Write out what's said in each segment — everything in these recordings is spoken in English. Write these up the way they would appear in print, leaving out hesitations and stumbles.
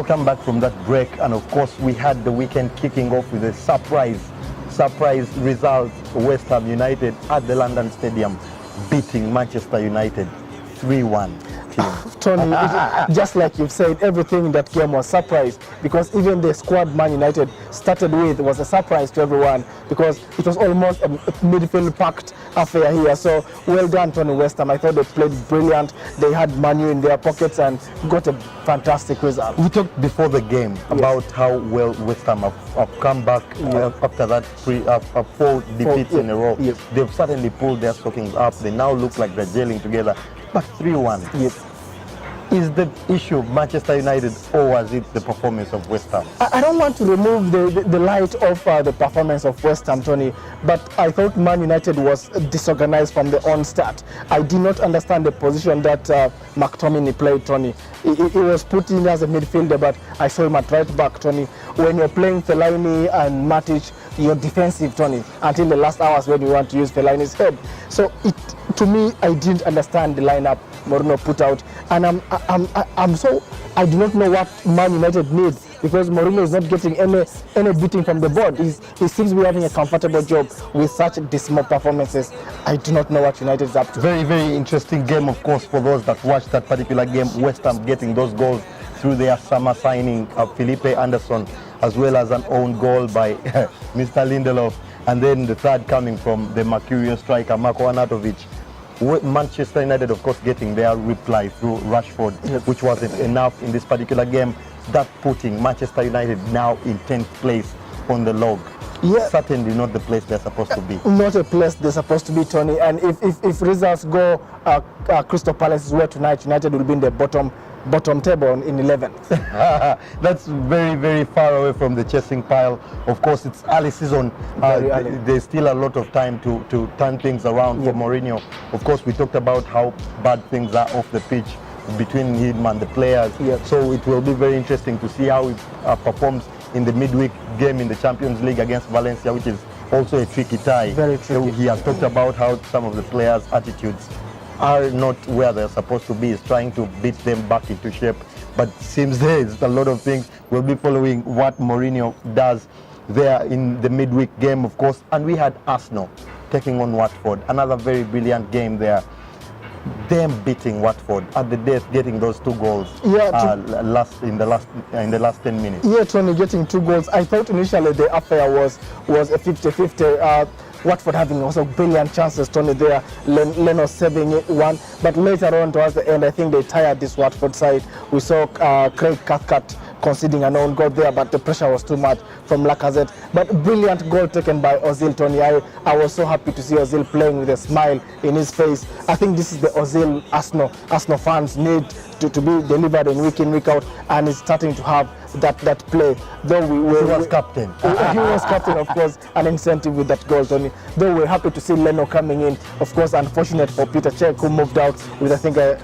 welcome back from that break, and of course we had the weekend kicking off with a surprise result. West Ham United at the London Stadium beating Manchester United 3-1. Tony, just like you've said, everything in that game was surprise, because even the squad Man United started with was a surprise to everyone, because it was almost a midfield packed affair here. So well done, Tony. West Ham. I thought they played brilliant. They had Manu in their pockets and got a fantastic result. We talked before the game about how well West Ham have come back after that 4 defeats in a row. They've certainly pulled their stockings up. They now look like they're gelling together. But 3-1. Yes. Is the issue Manchester United, or was it the performance of West Ham? I don't want to remove the light of the performance of West Ham, Tony, but I thought Man United was disorganized from the onstart. I did not understand the position that McTominay played, Tony. He was put in as a midfielder, but I saw him at right back, Tony. When you're playing Fellaini and Matic, you're defensive, Tony, until the last hours when you want to use Fellaini's head. So to me, I didn't understand the lineup Mourinho put out, and I do not know what Man United needs, because Mourinho is not getting any beating from the board. He seems to be having a comfortable job with such dismal performances. I do not know what United is up to. Very, very interesting game, of course, for those that watched that particular game. West Ham getting those goals through their summer signing of Felipe Anderson, as well as an own goal by Mr. Lindelof, and then the third coming from the Mercurial striker Marko Arnautovic. Manchester United, of course, getting their reply through Rashford, which wasn't enough in this particular game. That putting Manchester United now in 10th place on the log. Certainly not the place they're supposed to be. Not a place they're supposed to be, Tony. And if results go Crystal Palace is where tonight, United will be in the bottom table in 11th. That's very, very far away from the chasing pile. Of course, it's early season. There's still a lot of time to turn things around for Mourinho. Of course, we talked about how bad things are off the pitch between him and the players. So it will be very interesting to see how he performs in the midweek game in the Champions League against Valencia, which is also a tricky tie. Very tricky. He has talked about how some of the players' attitudes are not where they're supposed to be. He's trying to beat them back into shape, but seems there's a lot of things. We'll be following what Mourinho does there in the midweek game, of course. And we had Arsenal taking on Watford, another very brilliant game there. Them beating Watford at the death, getting those 2 goals in the last 10 minutes. Yeah, Tony, getting 2 goals. I thought initially the affair was a 50-50. Watford having also brilliant chances, Tony, there. Leno saving one, but later on towards the end, I think they tired this Watford side. We saw Craig Cathcart conceding an own goal there, but the pressure was too much from Lacazette. But brilliant goal taken by Ozil, Tony. I was so happy to see Ozil playing with a smile in his face. I think this is the Ozil Arsenal fans need to be delivered in, week out, and he's starting to have that play. Though he was captain. He was captain, of course, an incentive with that goal, Tony. Though we're happy to see Leno coming in. Of course, unfortunate for Peter Cech, who moved out with, I think, an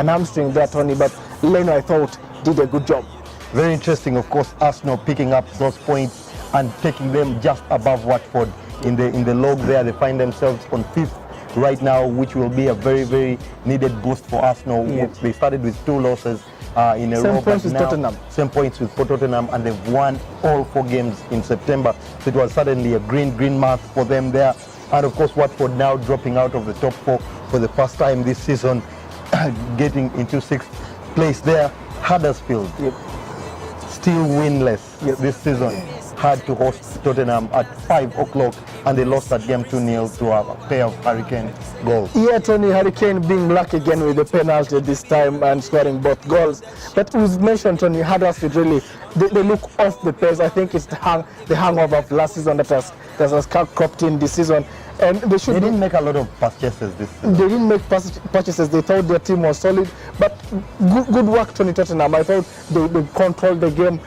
hamstring there, Tony. But Leno, I thought, did a good job. Very interesting, of course, Arsenal picking up those points and taking them just above Watford in the log there. They find themselves on 5th right now, which will be a very, very needed boost for Arsenal. They started with 2 losses in a row. Same points with Tottenham. Same points with Tottenham, and they've won all 4 games in September. So it was suddenly a green month for them there. And of course, Watford now dropping out of the top 4 for the first time this season, getting into 6th place there. Huddersfield, still winless this season, had to host Tottenham at 5 o'clock, and they lost that game 2-0 to a pair of Hurricane goals. Yeah, Tony, Hurricane being lucky again with the penalty this time and scoring both goals. But we've mentioned, Tony, Huddersfield really, they look off the pace. I think it's the hangover of last season that has cropped in this season. And they didn't make a lot of purchases this season. They didn't make purchases. They thought their team was solid. But good work, Tony Tottenham. I thought they controlled the game,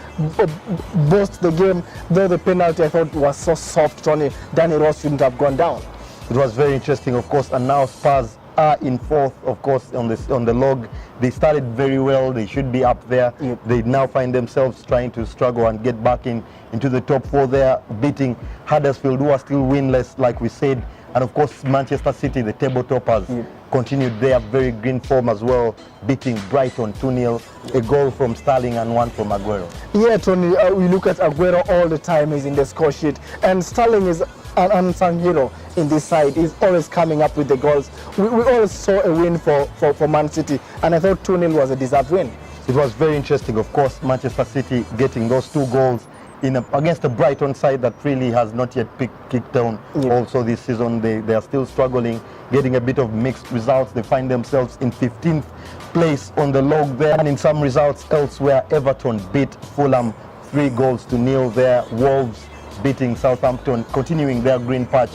bossed the game. Though the penalty, I thought, was so soft, Tony. Danny Ross shouldn't have gone down. It was very interesting, of course. And now Spurs are in 4th, of course, on the log. They started very well. They should be up there. They now find themselves trying to struggle and get back into the top 4 there, beating Huddersfield, who are still winless, like we said. And of course, Manchester City, the table toppers, continued their very green form as well, beating Brighton 2-0, a goal from Sterling and one from Aguero. Yeah, Tony, we look at Aguero all the time, he's in the score sheet, and Sterling is an unsung hero in this side. He's always coming up with the goals. We always saw a win for Man City, and I thought 2-0 was a deserved win. It was very interesting, of course, Manchester City getting those 2 goals against a Brighton side that really has not yet kicked down. Also this season. They are still struggling, getting a bit of mixed results. They find themselves in 15th place on the log there, and in some results elsewhere, Everton beat Fulham 3-0 there. Wolves beating Southampton, continuing their green patch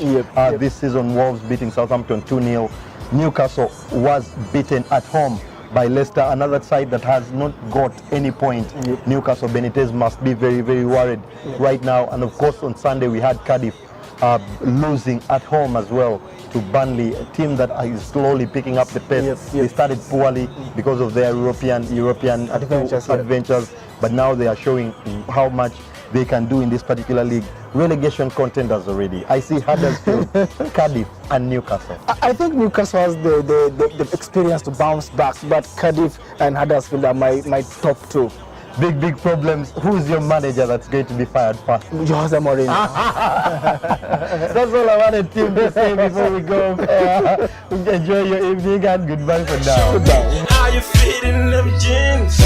this season. Wolves beating Southampton 2-0. Newcastle was beaten at home by Leicester, another side that has not got any point. Newcastle, Benitez must be very, very worried right now. And of course on Sunday we had Cardiff losing at home as well to Burnley, a team that is slowly picking up the pace. They started poorly because of their European adventures, but now they are showing how much they can do in this particular league. Relegation contenders already. I see Huddersfield, Cardiff and Newcastle. I think Newcastle has the experience to bounce back, but Cardiff and Huddersfield are my top 2. Big problems. Who is your manager that's going to be fired first? Jose Mourinho. That's all I wanted Tim to say before we go. Enjoy your evening and goodbye for now. Goodbye. How you fit in them jeans?